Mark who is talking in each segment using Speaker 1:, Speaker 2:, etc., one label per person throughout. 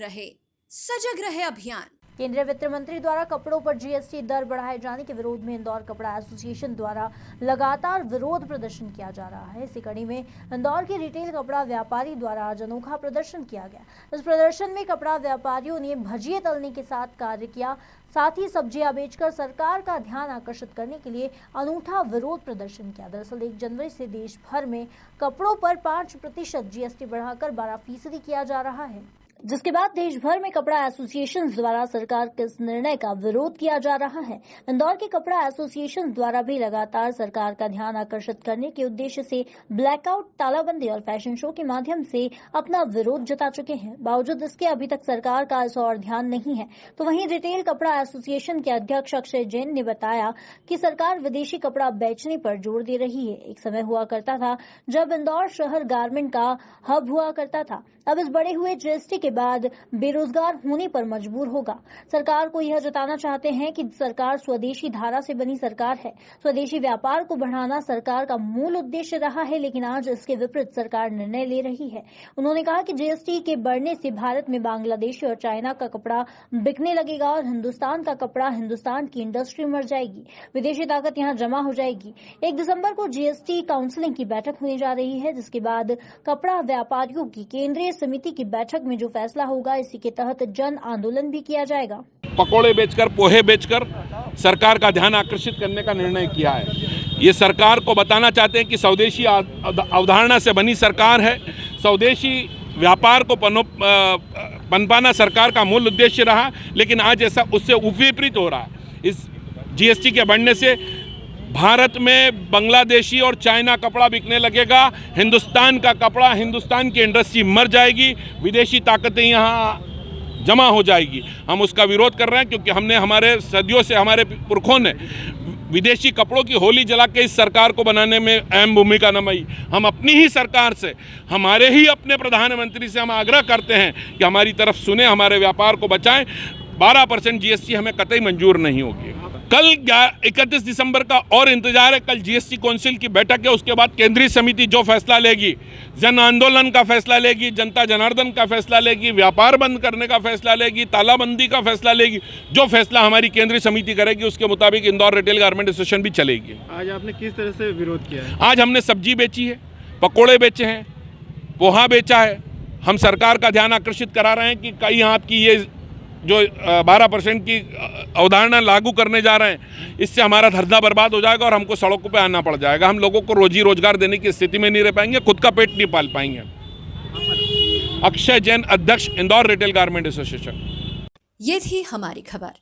Speaker 1: रहे सजग रहे अभियान।
Speaker 2: केंद्रीय वित्त मंत्री द्वारा कपड़ों पर जीएसटी दर बढ़ाए जाने के विरोध में इंदौर कपड़ा एसोसिएशन द्वारा लगातार विरोध प्रदर्शन किया जा रहा है। इसी कड़ी में इंदौर के रिटेल कपड़ा व्यापारी द्वारा आज अनोखा प्रदर्शन किया गया। इस प्रदर्शन में कपड़ा व्यापारियों ने भजिए तलने के साथ कार्य किया, साथ ही सब्जियां बेचकर सरकार का ध्यान आकर्षित करने के लिए अनूठा विरोध प्रदर्शन किया। दरअसल 1 जनवरी से देश भर में कपड़ों पर 5% जीएसटी बढ़ाकर 12% किया जा रहा है, जिसके बाद देश भर में कपड़ा एसोसिएशन द्वारा सरकार के इस निर्णय का विरोध किया जा रहा है। इंदौर के कपड़ा एसोसिएशन द्वारा भी लगातार सरकार का ध्यान आकर्षित करने के उद्देश्य से ब्लैकआउट, तालाबंदी और फैशन शो के माध्यम से अपना विरोध जता चुके हैं। बावजूद इसके अभी तक सरकार का इस और ध्यान नहीं है। तो वहीं रिटेल कपड़ा एसोसिएशन के अध्यक्ष अक्षय जैन ने बताया कि सरकार विदेशी कपड़ा बेचने पर जोर दे रही है। एक समय हुआ करता था जब इंदौर शहर गारमेंट का हब हुआ करता था। अब इस बढ़े हुए जीएसटी के बाद बेरोजगार होने पर मजबूर होगा। सरकार को यह जताना चाहते हैं कि सरकार स्वदेशी धारा से बनी सरकार है। स्वदेशी व्यापार को बढ़ाना सरकार का मूल उद्देश्य रहा है, लेकिन आज इसके विपरीत सरकार निर्णय ले रही है। उन्होंने कहा कि जीएसटी के बढ़ने से भारत में बांग्लादेशी और चाइना का कपड़ा बिकने लगेगा और हिंदुस्तान का कपड़ा, हिंदुस्तान की इंडस्ट्री मर जाएगी, विदेशी ताकत यहाँ जमा हो जाएगी। 1 दिसंबर को जीएसटी काउंसिलिंग की बैठक होने जा रही है, जिसके बाद कपड़ा व्यापारियों की केंद्रीय समिति की बैठक में जो फैसला होगा, इसी के तहत जन आंदोलन भी किया जाएगा।
Speaker 3: पकोड़े बेचकर, पोहे बेचकर सरकार का ध्यान आकर्षित करने का निर्णय किया है। ये सरकार को बताना चाहते हैं कि स्वदेशी अवधारणा से बनी सरकार है। स्वदेशी व्यापार को पनपाना सरकार का मूल उद्देश्य रहा, लेकिन आज ऐसा उससे विपरीत हो रहा है। इस जीएसटी के बढ़ने से भारत में बांग्लादेशी और चाइना कपड़ा बिकने लगेगा, हिंदुस्तान का कपड़ा, हिंदुस्तान की इंडस्ट्री मर जाएगी, विदेशी ताकतें यहाँ जमा हो जाएगी। हम उसका विरोध कर रहे हैं क्योंकि हमने हमारे सदियों से हमारे पुरखों ने विदेशी कपड़ों की होली जला के इस सरकार को बनाने में अहम भूमिका निभाई। हम अपनी ही सरकार से, हमारे ही अपने प्रधानमंत्री से हम आग्रह करते हैं कि हमारी तरफ सुने, हमारे व्यापार को बचाएं। 12% जीएसटी हमें कतई मंजूर नहीं होगी। कल 31 दिसंबर का और इंतजार है। कल जीएसटी काउंसिल की बैठक है, उसके बाद केंद्रीय समिति जो फैसला लेगी, जन आंदोलन का फैसला लेगी, जनता जनार्दन का फैसला लेगी, व्यापार बंद करने का फैसला लेगी, तालाबंदी का फैसला लेगी। जो फैसला हमारी केंद्रीय समिति करेगी उसके मुताबिक इंदौर रिटेल गारमेंट एसोसिएशन भी चलेगी।
Speaker 4: आज आपने किस तरह से विरोध किया है?
Speaker 3: आज हमने सब्जी बेची है, पकोड़े बेचे हैं, पोहा बेचा है। हम सरकार का ध्यान आकर्षित करा रहे हैं कि कहीं आपकी ये जो 12% की अवधारणा लागू करने जा रहे हैं, इससे हमारा धंधा बर्बाद हो जाएगा और हमको सड़कों पे आना पड़ जाएगा। हम लोगों को रोजी रोजगार देने की स्थिति में नहीं रह पाएंगे, खुद का पेट नहीं पाल पाएंगे। अक्षय जैन, अध्यक्ष, इंदौर रिटेल गारमेंट एसोसिएशन।
Speaker 1: ये थी हमारी खबर,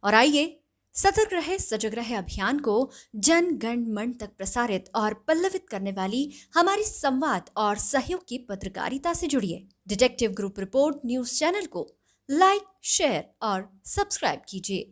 Speaker 1: और आइए सतर्क रहे सजग रहे अभियान को जन गण मन तक प्रसारित और पल्लवित करने वाली हमारी संवाद और सहयोग की पत्रकारिता से जुड़िए। Detective group report news channel को लाइक, शेयर और सब्सक्राइब कीजिए।